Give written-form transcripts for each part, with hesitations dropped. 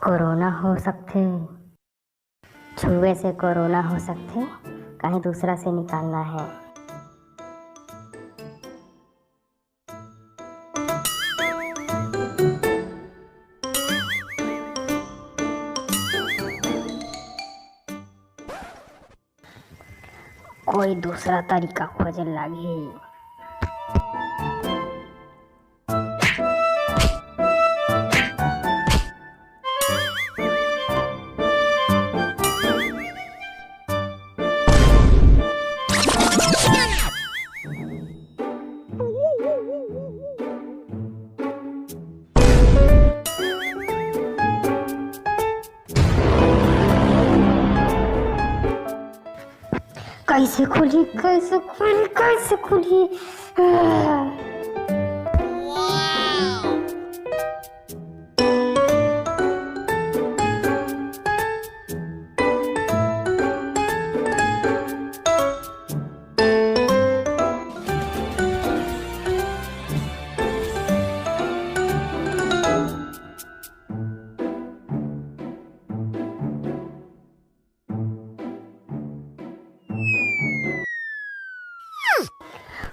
Corona हो सकते, छुए से कोरोना हो सकते, कहीं दूसरा से निकालना है। कोई दूसरा तरीका खोजने लगी। कैसे खुली, कैसे खुली, कैसे खुली?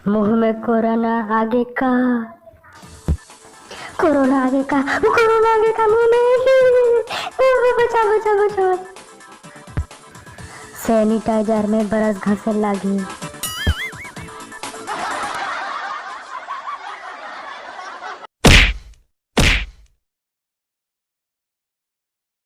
मुंह में कोरोना आगे का, कोरोना आगे का, कोरोना आगे का मुंह में। बचा बचा बचा। सैनिटाइजर में बरस घसे लगी।